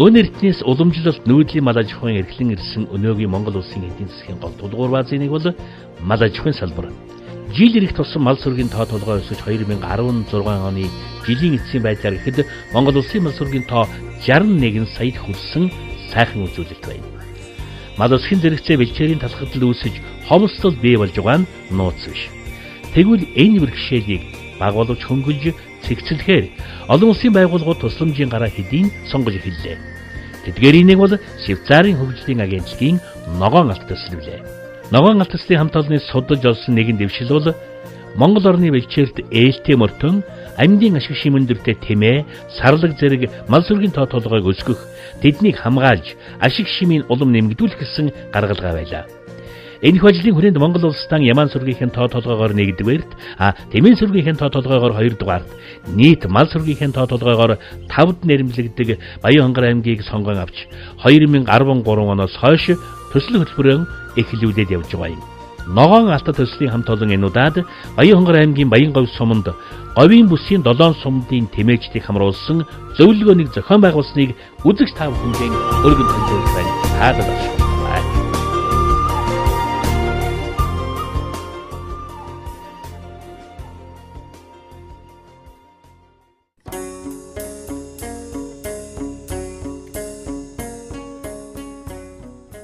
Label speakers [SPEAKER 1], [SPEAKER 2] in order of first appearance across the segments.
[SPEAKER 1] Өнөр эртнээс уламжлалт нүүдлийн мал аж ахуйн эрхлэн ирсэн өнөөгийн Монгол улсын эдийн засгийн гол тулгуур баазын нэг бол мал аж ахуйн салбар. Жил ирэх тусам мал сүргийн тоо толгой өсөж 2016 оны жилийн эцсийн байдлаар ихэд Монгол улсын мал сүргийн тоо 61 саяд хүрсэн сайхан үзүүлэлт байна. Мал усхийн зэрэгцээ бэлчээрийн талхагдал үүсэж хомсдол бий болж байгаа нь нууц биш. Тэгвэл энэ бэрхшээлийг баг боловч хөнгөлж цэгцлэхээр олон улсын байгууллагууд тусламжийн гараа хэдийн сонгож эхэллээ. Тэдгээрийн нэг бол Швейцарын хөгжлийн агентлагийн ногоон алт төслөвлээ. Ногоон алт төслийн хамт олонны судалж олсон нэгэн дэвшил бол Монгол орны бэлчээрт ээлтэй мөртөн амьдын ашиг шимэндэртэй тэмээ, сарлаг зэрэг мал сүргийн тоо толгойг өсгөх, тэднийг хамгаалж ашиг шимийн улам нэмэгдүүлэх гэсэн гаргалгаа байлаа. Энэхүү ажлын хүрээнд Монгол улс тан Яман сүргийнхээ тоо толгойгоор 1-р, Тэмээ сүргийнхээ тоо толгойгоор 2-р, нийт мал сүргийнхээ тоо толгойгоор 5-д нэрмлэгддэг Баянхангар аймгийг сонгон авч 2013 оноос хойш төсөл хөтөлбөрөөр эхлүүлээд явж байгаа юм. Ногоон алт төслийн хамт олон энуудад Баянхангар аймгийн Баянговь суманд говийн бүсийн 7 сумдын тэмээлжтийг хамруулсан зөвлөгөөнийг зохион байгуулсныг үзэгч та бүхэнд өргөн төлөвлөж байна. Таалал авах.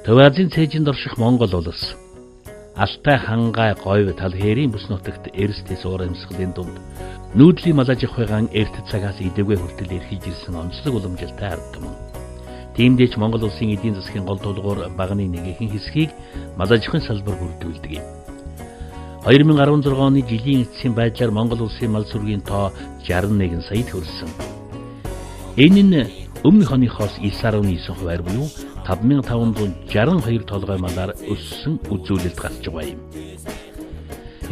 [SPEAKER 1] Төв Азийн цээжинд орших Монгол улс Алтай хангай говь тал хээрийн бүс нутагт эрсдэс уур амьсгалын дунд нүүдлийн мал аж ахуйн эрт цагаас идэвхтэй хүртэл эрхэлж ирсэн онцлог уламжлалтай ард түмэн. Тиймдээч Монгол улсын эдийн засгийн гол тулгуур багны нэг ихэнх хэсгийг мал аж ахуйн салбар бүрдүүлдэг юм. 2016 оны жилийн эцсийн байдлаар Монгол улсын мал сүргийн тоо 61 саяд хүрсэн. Энэ нь өмнөх оныхоос 9.9% буюу 5562 толгой малаар өссөн үзүүлэлт гарч байгаа юм.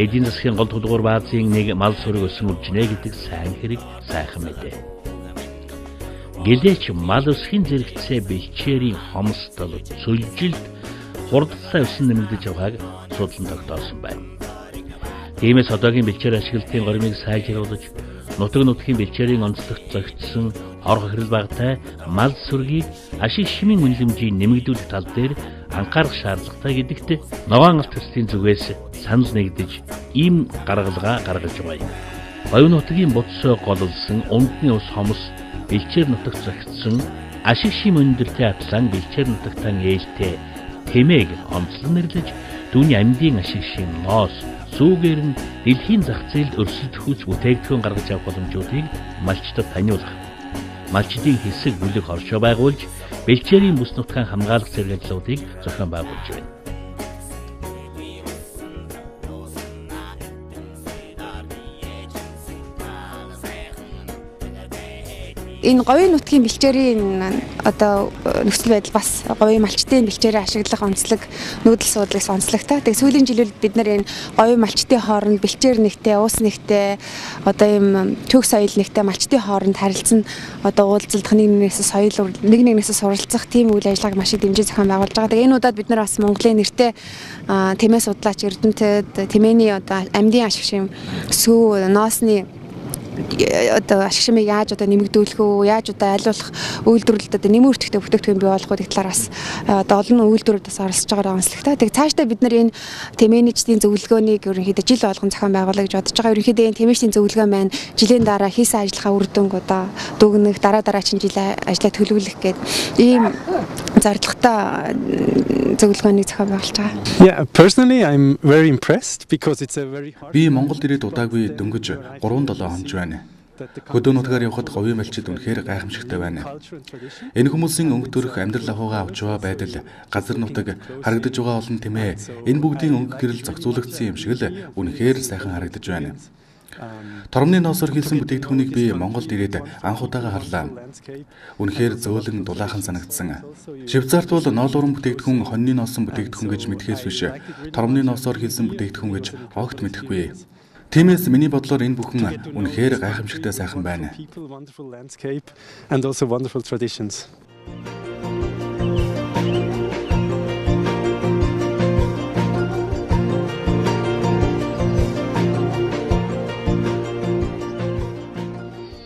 [SPEAKER 1] Эдийн засгийн гол тулгуур баазын нэг мал сүрэг өсөн үржинэ гэдэг сайн хэрэг сайхан мэдээ. Гэлээч мал өсхийн зэрэгцээ бэлчээрийн хомсдол, цөлжилт, хурдтай өсөн нэмэгдэж байгааг судлан тогтоосон байна. Тиймээс одоогийн бэлчээр ашиглалтын горимыг сайжруулж, нутаг нутгийн бэлчээрийн онцлогт зохицсон хор хохирол багтай мал сүргийг ашиг шимийн үнэлэмжийг нэмэгдүүлэх тал дээр анхаарах шаардлагатай гэдэгт ногоон алт төслийн зүгээс санал нэгдэж ийм гаргалгаа гаргаж байгаа юм. Говь нутгийн бодсоо голлсон ундны ус хомс бэлчээр нутагт зохицсон ашиг шим өндөртэй атлан бэлчээр нутагтан ээлтэй тэмээг онцлон нэрлэж түүний амьдын ашиг шим ноос сүүгээр нь дэлхийн зах зээлд өрсөлдөхүйц бүтээгдэхүүн гаргаж авах боломжуудыг малчдад таниулах. Малчдын хэсэг бүлэг оршоо байгуулж бэлчээрийн бүс нутгийн хамгаалах зэрэг ажлуудыг зохион байгуулж байна.
[SPEAKER 2] Энэ говийн нутгийн бэлчээрийн нөхцөл байдал бас говийн малчдын бэлчээрээ ашиглах онцлог нүүдэл суудлагс онцлогтой. Тэгээ сүүлийн жилүүд бид нар энэ говийн малчдын хооронд бэлчээр нэгтэй, уус нэгтэй, ийм төг соёл нэгтэй малчдын хооронд харилцан уулзалдах нэг нэгнээс суралцах тийм үйл ажиллагааг маш их дэмжиж зохион байгуулж байгаа. Тэгээ энэ удаад бид нар бас Монголын нэртэй тэмээ судлаач эрдэмтэд тэмээний амьдын ашиг шим сүү ноосны ашиг шимийг яаж нэмэгдүүлэх үү, яаж айлуулах үйлдвэрлэлд нэмэр өртөгтэй бүтээгдэхүүн бий болгох гэдэг талаар бас олон үйлдвэрүүд бас оролцож байгаа онцлогтой. Тэгээ цаашдаа бид нар энэ тэмээнийчдийн зөвлөгөөнийг ерөнхийдөө жил болгон зохион байгуулах гэж бодож байгаа. Ерөнхийдөө энэ тэмээчдийн зөвлөгөө маань жилийн дараа хийсэн ажиллахаа үр дүнг дүгнэх, дараагийн жил ажлаа төлөвлөх гэдэг ийм зорилготой зөвлөгөөнийг зохион байгуулж байгаа.
[SPEAKER 3] Yeah, personally I'm very impressed because it's a very hard.
[SPEAKER 4] Би Монголд ирээд удаагүй дөнгөж 3-7 хоног байна. Хөдөө нутгаар явхад говийн малчид үнэхээр гайхамшигтай байна. Энэ хүмүүсийн өнгө төрөх амьдрал ахуйгаа авч байгаа байдал, газар нутаг, харагдаж байгаа олон тэмээ, энэ бүгдийн өнгө гэрэл зохицуулагдсан юм шиг л үнэхээр сайхан харагдаж байна. Тормны ноосоор хийсэн бүтээгдэхүүнийг би Монголд ирээд анх удаага харлаа. Үнэхээр зөөлөн дулаахан санагдсан. Швейцарт бол ноолуурын бүтээгдэхүүн хоньны ноосон бүтээгдэхүүн гэж мэдхээс биш, тормны ноосоор хийсэн бүтээгдэхүүн гэж огт мэдэхгүй. Тиймээс миний бодлоор энэ бүхэн үнэхээр гайхамшигтай сайхан байна.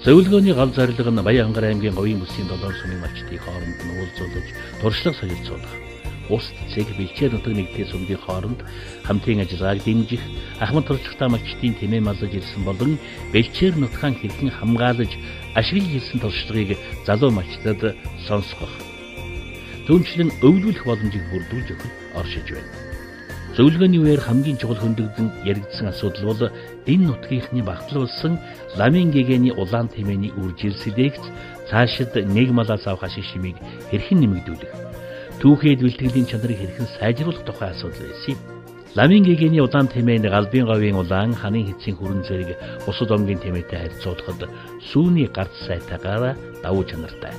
[SPEAKER 1] Зөвлөгөөний гол зорилго нь Баянгар аймгийн Говийн бүсийн 7 сумын малчдын хооронд нь уулзуулж туршлага солилцуулах. Ус цэг бэлчээр нутаг нэгдлийн сумдын хооронд хамтын ажиллагааг дэмжих, ахмад туршлагатай малчдын тэмээ маллаж ирсэн болон бэлчээр нутгаан хэрхэн хамгаалаж ашиглаж ирсэн туршлагыг залуу малчдад сонсгох. Түүнчлэн өвлүүлэх боломжийг бүрдүүлж өгөх оршиж байна. Зөвлөгөөний үеэр хамгийн чухал хөндөгдөн яригдсан асуудал бол энэ нутгийнхны багтлуулсан ламын гэгэний улаан тэмээний үржилсэлэгц цаашид нэг малаас авах ашиг шимийг хэрхэн нэмэгдүүлэх, түүхэд бэлтгэлийн чанарыг хэрхэн сайжруулах тухай асуудал байсан юм. Ламын гэгэний улаан тэмээнд галбын говийн улаан, ханын хэцийн хүрэн зэрэг бусад омгийн тэмээтэй харьцуулахад сүүний гарц сайтайгаар давуу чанартай.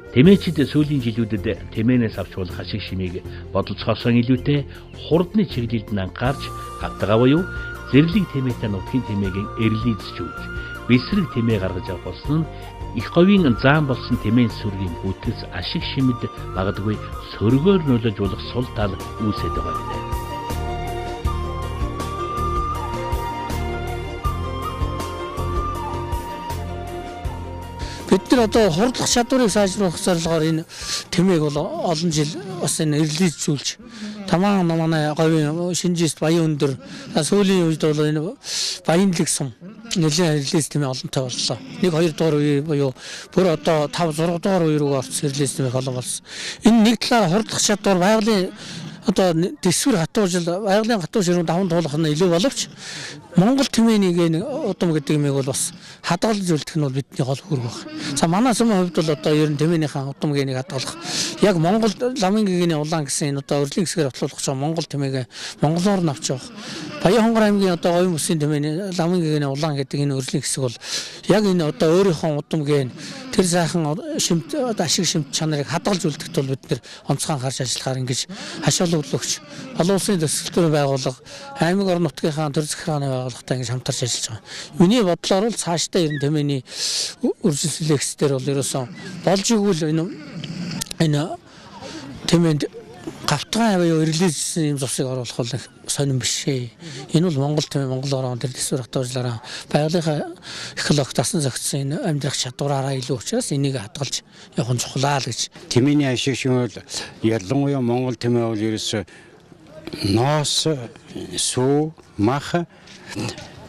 [SPEAKER 1] Тэмээчид сүүлийн жилүүдэд тэмээнээс авч болох ашиг шимийг бодолцохоосоо илүүтэй хурдны чиглэлд нь анхаарч хавтгаа буюу зэрлэг тэмээтэй нутгийн тэмээгийн эрлийцжүүлж бэсрэг тэмээ гаргаж авах болсон нь их говийн заан болсон тэмээн сүргийн бүтэц ашиг шимэд магадгүй сөргөөр нөлөөлж болох сул тал үүсэж байгаа юм.
[SPEAKER 5] Бид нар одоо хурдлах чадварыг сайжруулах зорилгоор энэ тэмээг бол олон жил бас энэ релизжүүлж тамаан манай говийн шинжист баян өндөр сүүлийн үед бол энэ баянлаг сум нэлийн релиз тэмээ олонтой боллоо. 1-2 дугаар үе буюу бүр одоо 5-6 дугаар үе рүү орсон релиз тэмээ олон болсон. Энэ нэг талаар хурдлах чадвар байгалийн одоо дэсвэр хатуужил байгалийн хатуу ширүүнд даван туулах нь илүү боловч Монгол тэмээнийг энэ удам гэдэг юмыг бол бас хадгалж үлдэх нь бол бидний гол үүрэг байна. За манай сумын хувьд бол одоо ер нь тэмээнийхэн удам гэнийг хадгалах яг Монгол ламын гэгэний улаан гэсэн энэ одоо урлагийн хэсгээр батлуулах чинь Монгол тэмээг монголоор нь авч явах. Баянгар аймгийн одоо Говийн бүсийн тэмээний ламын гэгэний улаан гэдэг энэ урлагийн хэсэг бол яг энэ одоо өөрийнхөө удам гээ тэр сайхан шимт ашиг шимт чанарыг хадгалж үлдэхт бол бид нэр онцгой анхаарч ажиллахаар ингэж хашаалт өглөгч олон улсын төсөлтөрийн байгууллага аймаг орон нутгийнхаа төр захиргааны байгууллагатай ингэж хамтарч ажиллаж байгаа. Миний бодлоор бол цаашдаа ер нь тэмээний үржилсэлэгчдэр бол ерөөсөн болж игүүл энэ тэмээнд гавтгай буюу релизсэн юм зурсыг оруулах бол сонирн биш ээ. Энэ бол Монгол тэмээ Монгол орон дээр дэсвэр хатуужлаараа байгалийнхаа экологи дасан зохицсон энэ амьдрах чадвараараа илүү учраас энийг хадгалж явах нь чухлаа л гэж.
[SPEAKER 6] Тэмээний ашиг шимэл ялангуяа Монгол тэмээ бол ерөөсө ноос сүү мах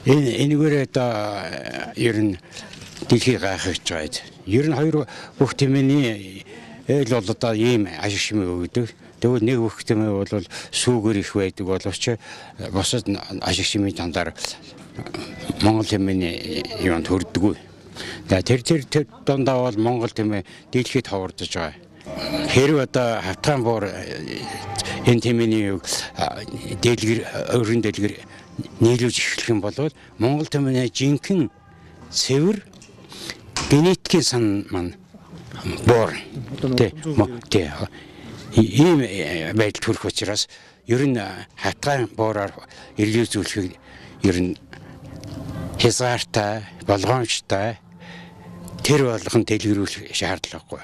[SPEAKER 6] энэгээр одоо ер нь дэлхий гайхаж байгаа. Ер нь хоёр бүх тэмээний эл бол одоо ийм ашиг шимээ өгдөг. Тэгвэл нэг бүх тэмээ бол сүүгээр их байдаг боловч бусад ашиг шимийн тандаар Монгол тэмээний юунд хүрдэггүй. Тэр дондаа бол Монгол тэмээ дэлхийд ховордож байгаа. Хэрвээ одоо хавтгаан буур энэ тэмээний дэлгэр өргөн дэлгэр нийлүүлж эхлэх юм бол Монгол тэмээний жинхэнэ цэвэр генетикийн сан маань буур ийм байдалд хүрэх учраас ер нь хавтгаан буураар ирэлцүүлэхийг ер нь хязгаартай, болгоомжтой тэр болгон дэлгэрүүлэх шаардлагагүй.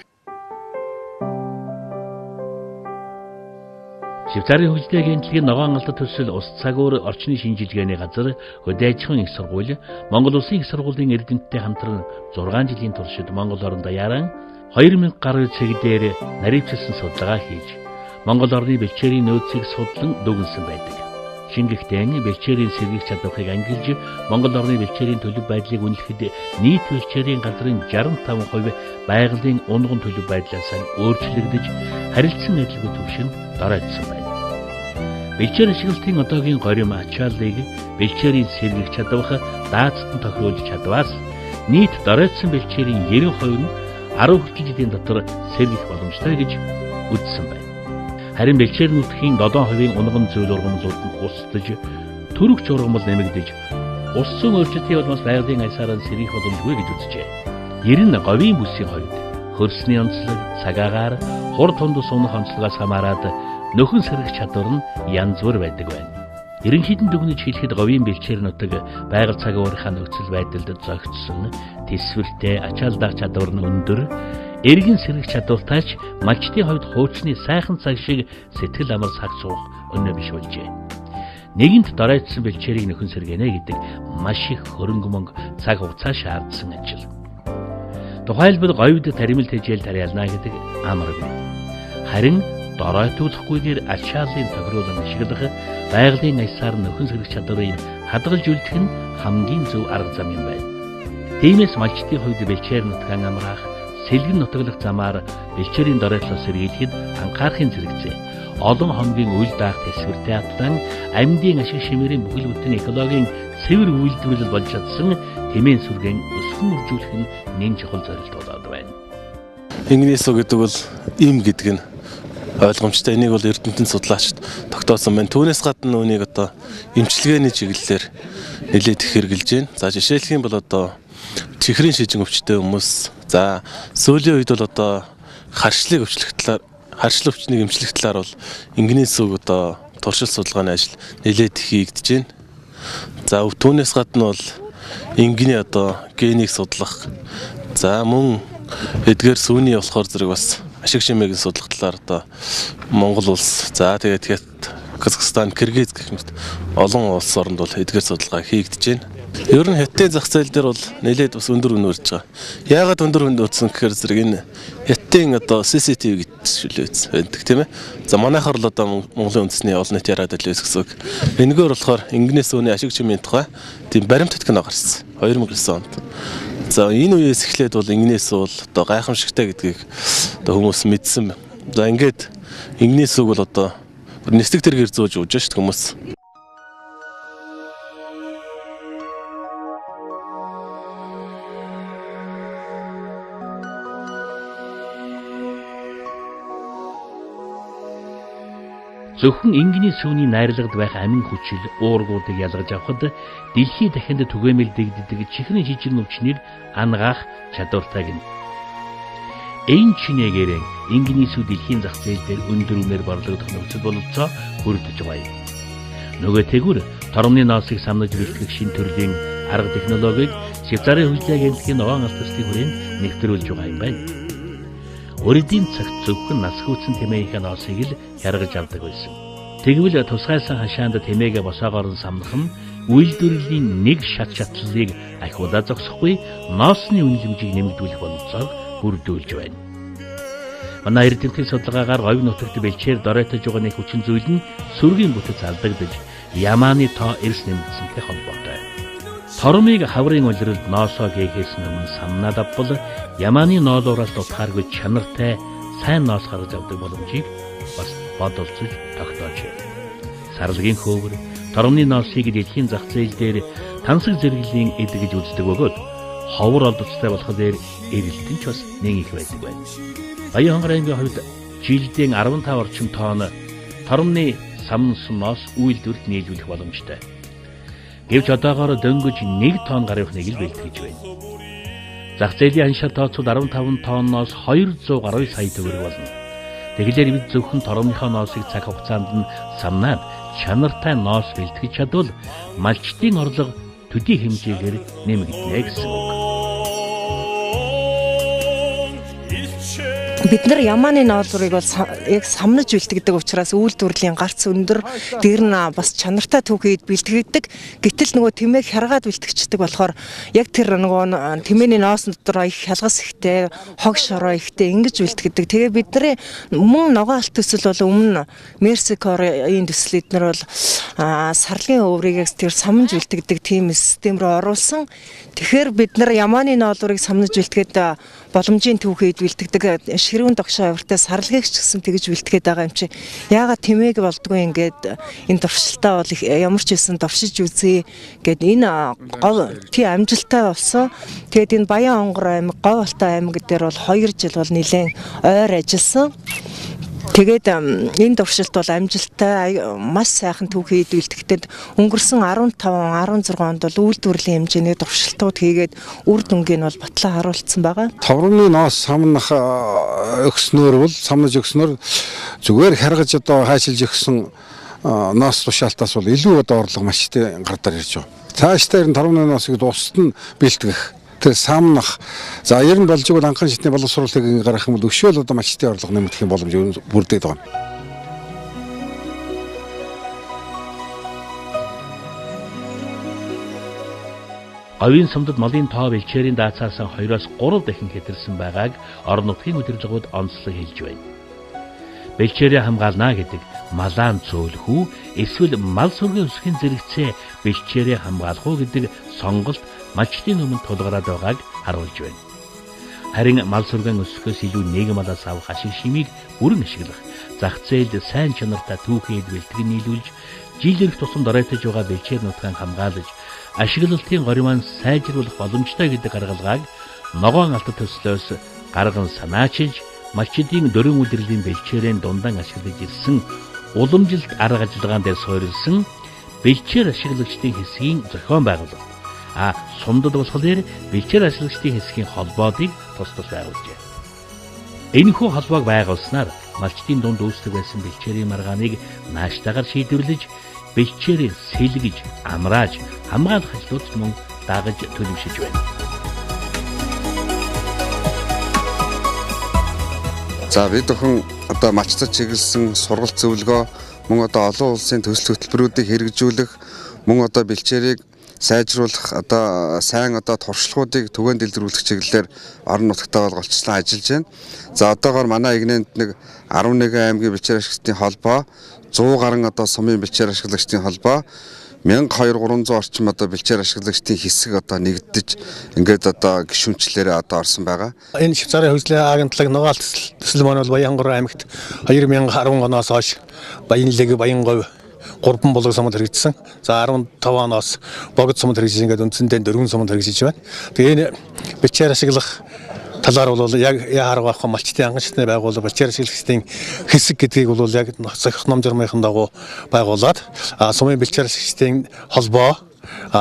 [SPEAKER 1] Швейцарын хөгжлийн агентлагийн ногоон алдар төсөл ус цагуур орчны шинжилгээний газар хөдөөжихөн их сургууль Монгол Улсын их сургуулийн эрдэмтдтэй хамтран 6 жилийн туршид Монгол орон даяаран 2000 гаруй цэг дээр наривчилсан судалгаа хийж Монгол орны бэлчээрийн нөөцийг судлан дүгнсэн байдаг. Шингэхдээ бэлчээрийн сэргийгч чадварыг ангилж Монгол орны бэлчээрийн төлөв байдлыг үнэлэхэд нийт бэлчээрийн газрын 65% байгалийн унган төлөв байдлаас өөрчлөгдөж харилцан адилгүй түвшинд доройтсон байна. Бэлчээр ашиглалтын одоогийн горим ачааллыг бэлчээрийн сэргийгч чадвар даацтан тохируулж чадваас нийт доройтсон бэлчээрийн 90% нь 10 хүртэл жилийн дотор сэргийх боломжтой гэж үзсэн байна. Харин бэлчээр нутгийн 7% унган зүйл ургамлууд нь устдаж, төрөгч ургамал нэмэгдэж, ус зүйн өөрчлөлтийн улмаас байгалийн аясаараа сэргийх боломжгүй гэж үзжээ. Ер нь Говийн бүсийн хувьд хөрсний онцлог, цагаагаар, хурд тундас унах онцлогоос хамаарат нөхөн сэргийх чадвар нь янз бүр байдаг байна. Ерөнхийдөө дүгнэж хэлэхэд Говийн бэлчээр нутаг байгаль цагаарынхаа нөхцөл байдалд зохицсон, тэсвэртэй, ачаалдах чадвар нь өндөр, эргэн сэргийх чадвартайч малчдын хувьд хуучны сайхан цаг шиг сэтгэл амар цаг суух өнөө биш болжээ. Нэгэнт доройтсон бэлчээрийг нөхөн сэргэнэ гэдэг маш их хөрөнгө мөнгө цаг хугацаа шаардсан ажил. Тухайлбал говьд таримал тэжээл тариална гэдэг амаргүй. Харин доройтуулахгүйгээр ачааллын тохируулан ашиглах байгалийн аясаар нөхөн сэргэх чадварыг хадгалж үлдэх нь хамгийн зөв арга зам юм байна. Тиймээс малчдын хувьд бэлчээр нутгаан амраах, сэлгэн нутаглах замаар бэлчээрийн доройтлоос сэргийлэхэд анхаарахын зэрэгцээ. Олон хоногийн үйл даах тэсвэртэй хатдан амьдын ашиг шимээрийн бүхэл бүтэн экологийн цэвэр үйлдвэрлэл болж чадсан тэмээн сүргэн өсгөн үржүүлэх нь нэн чухал зорилт болоод байна.
[SPEAKER 7] Ингнэсо гэдэг бол им гэдэг нь ойлгомжтой. Энийг бол эрдэмтэн судлаачид тогтоосон байна. Түүнээс гадна үүнийг одоо эмчилгээний чиглэлээр нэлээд их хэрэгжилж байна. За жишээлх юм бол одоо чихрийн шижин өвчтэй хүмүүс, за сүүлийн үед бол одоо харшлыг өвчлөх талаар, харшил өвчнийг эмчлэх талаар бол ингнэсо одоо туршилт судалгааны ажил нэлээд их хийгдэж байна. За түүнээс гадна бол ингний одоо генийг судлах, за мөн эдгээр сүүний болохоор зэрэг бас ашиг шимээгийн судлах талаар одоо Монгол улс, за тэгээд Казахстан, Киргиз гэх мэт олон улс оронд бол эдгээр судалгаа хийгдэж байна. Ер нь хятадын зах зээл дээр бол нэлээд бас өндөр үнэ үрж байгаа. Яагаад өндөр үнэ үржсэн гэхээр зэрэг энэ хятадын одоо CCTV гэдэг тийм ээ. За манайхаар л одоо Монголын үндэсний олон нийт яриад л байсан гэсэн үг. Энэгээр болохоор ингнэс үүний ашиг шимийн тухай тийм баримт тэтгэн гарсан 2009 онд. За энэ үеэс эхлээд бол ингнэс бол одоо гайхамшигтай гэдгийг одоо хүмүүс мэдсэн. За ингээд ингнэс үг бол одоо нислэг тэргээр зөөж өгж шүү дээ хүмүүс.
[SPEAKER 1] Зөвхөн ингний сүүний найрлагад байх амин хүчил уургуудыг ялгаж авахд дэлхий дахинд түгээмэл дэгддэг чихрийн жижиг нүчнийг ангаах чадвартай гэнэ. Энэ чинээгээр ингний сүү дэлхийн зах зээл дээр өндөр үнээр борлогдох нөхцөл бололцоо бүрдэж байна. Нөгөө тэгвэр торомны ноосыг самнаж бэлтгэх шин төрлийн арга технологиг Швейцарын хөгжлийн агентлагийн ногоон алт төслийн хүрээнд нэвтрүүлж байгаа юм байна. Өрөдийн цагт зөвхөн нас хүүцэн тэмээхийн ноосыг л хяргаж авдаг байсан. Тэгвэл тусгайсан хашаанд тэмээгээ босоогоор самнах нь үйлдвэрлэлийн нэг шатлалыг ахиулаа зогсохгүй ноосны үнэлэмжийг нэмэгдүүлэх бололцоог бүрдүүлж байна. Манай эрдэмтдийн судалгаагаар говь нутагт бэлчээр доройтож байгаа нэг хүчин зүйл нь сүргийн бүтэц алдагдаж ямааны тоо эрс нэмэгдсэнтэй холбоотой. Торомыг хаврын улиралд ноосоо гээхээс өмнө самнаад авбал ямааны ноолуураас дутхааргүй чанартай сайн ноос гаргаж авдаг боломжийг бас бодолцож тогтоож байна. Сарлагын хөөвөр торомны ноосыг дэлхийн зах зээл дээр тансаг зэрэглэлийн эд гэж үздэг бөгөөд ховор олдцтой болох дээр эрэлтэн ч бас нэг их байдаг байна. Баян хонгорын хувьд жилдээ 15 орчим тонн торомны самнсан ноос үйлдвэрт нийлүүлэх боломжтой. Гэвч одоогоор дөнгөж 1 тонн гаруйхныг л бэлтгэж байна. Зах зээлийн аншаар тооцвол 15 тонноос 200 гаруй сая төгрөг болно. Тэгэлэр бид зөвхөн торомынхоо ноосыг цаг хугацаанд нь самнаад чанартай ноос бэлтгэж чадвал малчдын орлого төдий хэмжээгээр нэмэгдэнэ гэсэн үг.
[SPEAKER 8] Бид нар ямааны ноолуурыг бол яг самнаж бэлтгэдэг учраас үйлдвэрлэлийн гарц өндөр, дээр нь бас чанартай түүхийд бэлтгэдэг. Гэтэл нөгөө тэмээг хяргаад бэлтгэждэг болохоор яг тэр нөгөө тэмээний ноос дотроо их хялгас ихтэй, хог шороо ихтэй ингэж бэлтгэдэг. Тэгээ бидний мөн ногоон алт төсөл бол өмнө Мерсикорын төсөл эднэр бол сарлагын өврийг тэр самнаж бэлтгэдэг тийм систем рүү оруулсан. Тэгэхээр бид нар ямааны ноолуурыг самнаж бэлтгээд боломжийн түүхийд бэлтгэдэг. Ширүүн догшоо авиртай сарлагыг ч гэсэн тэгж бэлтгээд байгаа юм чи. Яагаад тэмээг болдгоо ингээд энэ туршилтаа бол ямар ч байсан туршиж үзье гэд энэ гов тий амжилттай болсон. Тэгээд энэ Баян хонгор аймаг, Говь Алтай аймаг дээр бол 2 жил бол нэлээд ойр ажилласан. Тэгээд энэ туршилт бол амжилттай маш сайхан түүхийд бэлтгэхэд өнгөрсөн 15-16 онд бол үйлдвэрлэлийн хэмжээний туршилтууд хийгээд үр дүнгийн бол батлан харуулсан байгаа.
[SPEAKER 9] Товрны ноос самнах өгснөөр бол самнаж өгснөөр зүгээр харгаж одоо хайшилж өгсөн ноос тушаалтаас бол илүү одоо орлого маштай гардар ирж байгаа. Цаашдаа ер нь товрны ноосыг дуусад нь бэлтгэх самнах. За ер нь болж игэл анхан шатны боловсруулалтыг гаргах юм бол өшөөл одоо малчтын орлого нэмэгдэх юм боломж бүрдээд байгаа.
[SPEAKER 1] Говийн сумдад малын тоо бэлчээрийн даацаас 2-3 дахин хэтэрсэн байгааг орон нутгийн удирдлагууд онцлог хэлж байна. Бэлчээрээ хамгаална гэдэг малаан цөөлөх үү эсвэл мал сүргийн өсгөн зэрэгцээ бэлчээрээ хамгаалах уу гэдэг сонголт малчдын өмнө тулгараад байгааг харуулж байна. Харин мал сүргийн өсгөхөөс илүү нэг малаас авах ашиг шимийг бүрэн ашиглах, зах зээлд сайн чанартай түүхэд бэлтгэн нийлүүлж, жил ирэх тусам доройтож байгаа бэлчээр нутгаан хамгаалж, ашиглалтын горимаан сайжруулах боломжтой гэдэг гаргалгааг ногоон алт төслөөс гарган санаачилж, малчдын дөрвөн удирдлийн бэлчээрийн дундаан ашиглаж ирсэн уламжилт арга ажиллагаан дээр суурилсан бэлчээр ашиглагчдын хэсгийн зохион байгуулалт. Сумдад болохоор бэлчээр ашиглагчдын хэсгийн холбоодыг тус байгуулжээ. Энэхүү холбоог байгуулснаар малчдын дунд үүсдэг байсан бэлчээрийн маргааныг нааштайгаар шийдвэрлэж, бэлчээрийг сэлгэж, амрааж, хамгаалах ажлууд мөн дагаж төлөвшөж байна.
[SPEAKER 10] За бид охин одоо малчдад чиглэсэн сургалт зөвлөгөө, мөн одоо олон улсын төсөл хөтөлбөрүүдийг хэрэгжүүлэх, мөн одоо бэлчээрийг сайжруулах, одоо сайн одоо туршлагуудыг түгээн дэлгэрүүлэх чиглэлээр орон нутгатаа болголцсон ажиллаж байна. За одоогоор манай игнэнд нэг 11 аймгийн бэлчээр ашиглагчдын холбоо, 100 гаруй одоо сумын бэлчээр ашиглагчдын холбоо, 1200-300 орчим одоо бэлчээр ашиглагчдын хэсэг одоо нэгдэж ингээд одоо гишүүнчлэрээ одоо орсон байгаа.
[SPEAKER 11] Энэ Швейцарын хөгжлийн агентлаг нугаал төсөл маань бол Баянгор аймагт 2010 оноос хойш Баянлэг, Баянговь 3 булаг сумд хэрэгжсэн. За 15 оноос богд сумд хэрэгжиж ингээд үндсэндээ 4 сумд хэрэгжиж байна. Тэгээ энэ бэлчээр ашиглах талаар бол яг яарга авах малчтын ангачтны байгууллага бэлчээр ашиглагчдын хэсэг гэдгийг бол яг зохих ном журмынхан дагуу байгуулад сумын бэлчээр ашиглагчдын холбоо,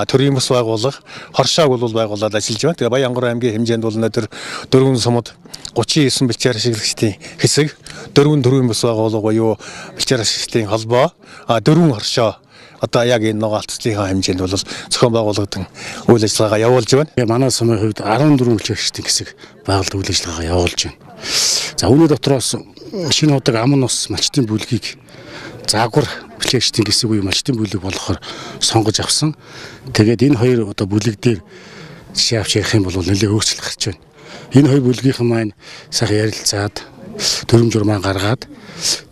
[SPEAKER 11] төрийн бас байгууллага, хоршоог бол байгуулад ажиллаж байна. Тэгээ Баянгор аймгийн хэмжээнд бол өнөөдөр 4 сумд 39 бэлчээр ашиглагчдын хэсэг, 4 төрийн бас байгууллага буюу бэлчээр ашиглагчдын холбоо, 4 хоршоо одоо яг энэ нугаалтцлын хэмжээнд бол зохион байгуулагдсан үйл ажиллагаа явуулж байна.
[SPEAKER 6] Манай сумын хувьд 14 бэлчээр ашиглагчдын хэсэг байгууллагын үйл ажиллагаа явуулж байна. За үүний дотроос шинэ удаг аман ус малчтын бүлгийг заагвар бэлчээр ашиглагчдын хэсэг буюу малчтын бүлэг болохоор сонгож авсан. Тэгээд энэ хоёр одоо бүлэг дээр жишээ авч ярих юм бол нэлээд өөрчлөлт гарч байна. Энэ хоёр бүлгийнхэн маань сайхан ярилцаад төрөм журмаа гаргаад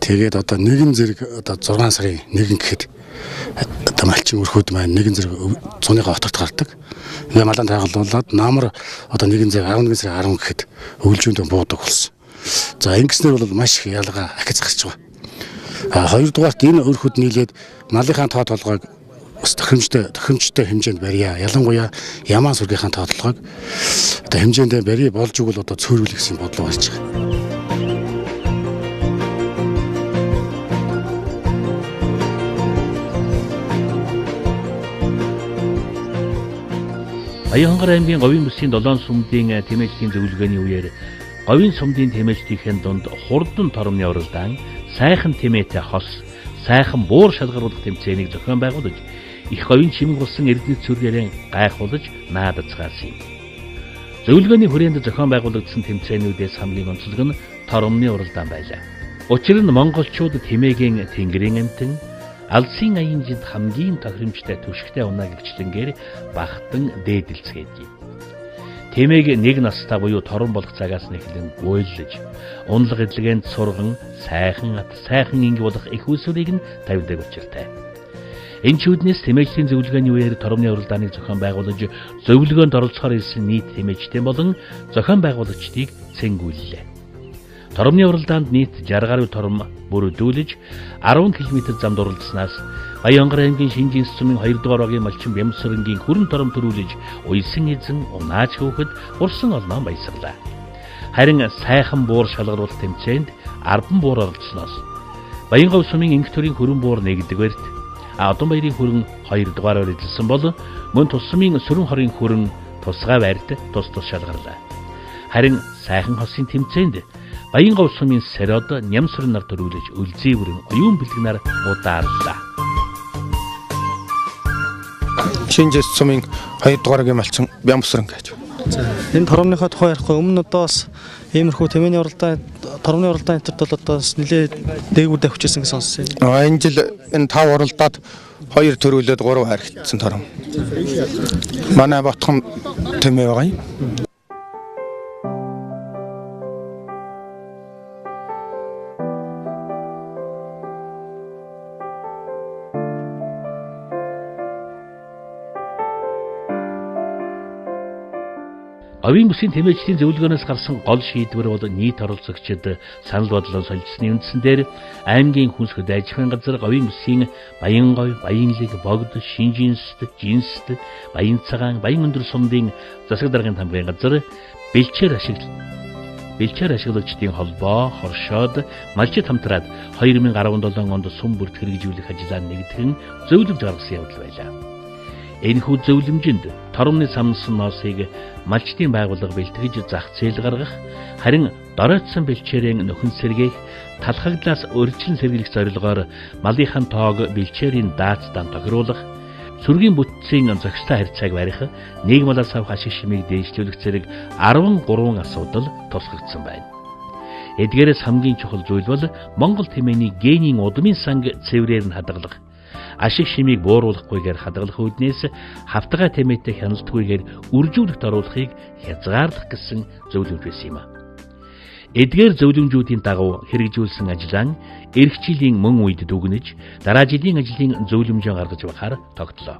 [SPEAKER 6] тэгээд одоо нэгэн зэрэг одоо 6 сарын 1 гэхэд одоо малчин өрхөд маань нэгэн зэрэг цуныгаа хотод гардаг. Ингээ малан таагалуулаад намар одоо нэгэн зэрэг 11 сарын 10 гэхэд өвлжөөндөө буудаг болсон. За ингэснээр бол маш их ялгаа ахиц гарч байгаа. Хоёрдугаарт энэ өрхөд нийлээд малынхаа тоо толгойг бас тохиромжтой хэмжээнд барья. Ялангуяа ямаан сүргийнхаа тоо толгойг одоо хэмжээндээ барья болж игэл одоо цөөрүүлэх гэсэн бодлого гарч байгаа.
[SPEAKER 1] Баянгор аймгийн говийн бүсийн 7 сумдын тэмээжлийн зөвлөгөөний үеэр говийн сумдын тэмээжлийнхэн дунд хурдан торомны уралдаан, сайхан тэмээтэй хос, сайхан буур шалгаруулах тэмцээнийг зохион байгуулж, их говийн чимэг болсон эрдэнэт сүргээрээ гайхуулж наадацгаасан юм. Зөвлөгөөний хүрээнд зохион байгуулагдсан тэмцээнүүдээс хамгийн онцлог нь торомны уралдаан байлаа. Учир нь монголчууд тэмээгийн тэнгэрийн амтэн, алсын аянд хамгийн тохиромжтой түшигтэй унаа гэгчлэнгээр багтан дээдэлцгээдэг. Тэмээг нэг настай буюу торон болох цагаас нь эхлэн гуйлж, унлаг эдлэгэнд сурган, сайхан инг болох их усүрийг нь тавьдаг учиртай. Энэ чүүднээс тэмээжлийн зөвлөгөөний үеэр торомны уралдааныг зохион байгуулж, зөвлөгөөнд оролцохоор ирсэн нийт тэмээжтэй болон зохион байгуулагчдыг цэнгүүллээ. Торомны уралдаанд нийт 60 гаруй тором бүрдүүлж 10 км замд уралдсанаас Баянгор аймгийн Шинжинс сумын 2 дугаар багийн малчин Бямсрынгийн хүрэн тором төрүүлж уйсан эзэн унааж хөөхөд урсан олноо баясгалаа. Харин сайхан буур шалгаруулах тэмцээнд 10 буур оролцсноос Баянгор сумын инх төрийн хүрэн буур нэгдүгээрт, Одон баярын хүрэн 2 дугаараар эзэлсэн бол мөн тус сумын сүрэн хорийн хүрэн тусгай байрт тус шалгарлаа. Харин сайхан хосын тэмцээнд Баянгор сумын Сарод Нямсрын нар төрүүлж үлзий бүрэн оюун бэлгнаар удаарлаа.
[SPEAKER 11] Шинжинс сумын 2 дугааргийн малчин Бямсрын гэж.
[SPEAKER 12] Энэ торомныхоо тухай ярихгүй өмнө одоос иймэрхүү тэмээний уралдаан, торомны уралдаан энтерт бол одоос нэлээд дээгүүр давхижсэн гэж сонссон.
[SPEAKER 11] Энэ жил энэ 5 уралдаад 2 төрүүлээд 3 харигдсан тором. Манай Ботхон тэмээ байгаа юм.
[SPEAKER 1] Овийн бүсийн тэмээчдийн зөвлөгөөнөөс гарсан гол шийдвэр бол нийт оролцогчид санал бодлоо солилцсны үндсэн дээр аймгийн хүнсгэд аж ахуйн газар Овийн бүсийн Баянговь, Баянлэг, Богд, Шинжинст, Жинст, Баян цагаан, Баян өндөр сумдын засаг даргын тамгын газар бэлчээр ашиглагчдын холбоо хоршоод малчид хамтраад 2017 онд сум бүрт хэрэгжүүлэх ажлаар нэгдхэн зөвлөмж гаргасан явдал байлаа. Энэхүү зөвлөмжөнд торомны самнсан ноосыг малчдын байгууллага бэлтгэж зах зээл гаргах, харин доройтсон бэлчээрийн нөхөн сэргээх, талхагдлаас өрчлөн сэргийлэх зорилгоор малынхаа тоог бэлчээрийн даацдан тохируулах, сүргийн бүтцийн зохистой харьцааг барих, нийгмалаас авах ашиг шимийг дээшлүүлэх зэрэг 13 асуудал тусгагдсан байна. Эдгээрээс хамгийн чухал зүйл бол Монгол тэмээний генийн удмын санг цэврээр нь хадгалах, ашиг шимийг бууруулахгүйгээр хадгалах үүднээс хавтгай тэмээтэй хяналтгүйгээр үржүүлэлт оруулахыг хязгаарлах гэсэн зөвлөмж байсан юм а. Эдгээр зөвлөмжүүдийн дагуу хэрэгжүүлсэн ажлаа эх жилийн мөн үед дүгнэж дараа жилийн ажлын зөвлөмжөө гаргаж байхаар тогтлоо.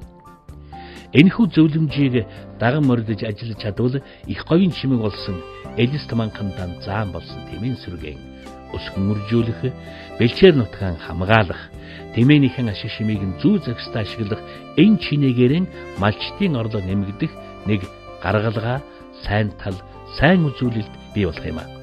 [SPEAKER 1] Энэхүү зөвлөмжийг даган мордож ажиллаж чадвал их говийн чимэг болсон элэст манхандан заан болсон тэмээн сүргэн өсгөн үржүүлэх, бэлчээр нутгаан хамгаалах, тэмээнийхэн ашиг шимийг зүү зохистой ашиглах энэ чинээгээрэн малчдын орлого нэмэгдэх нэг гаргалгаа, сайн тал, сайн үзүүлэлт бий болох юм а.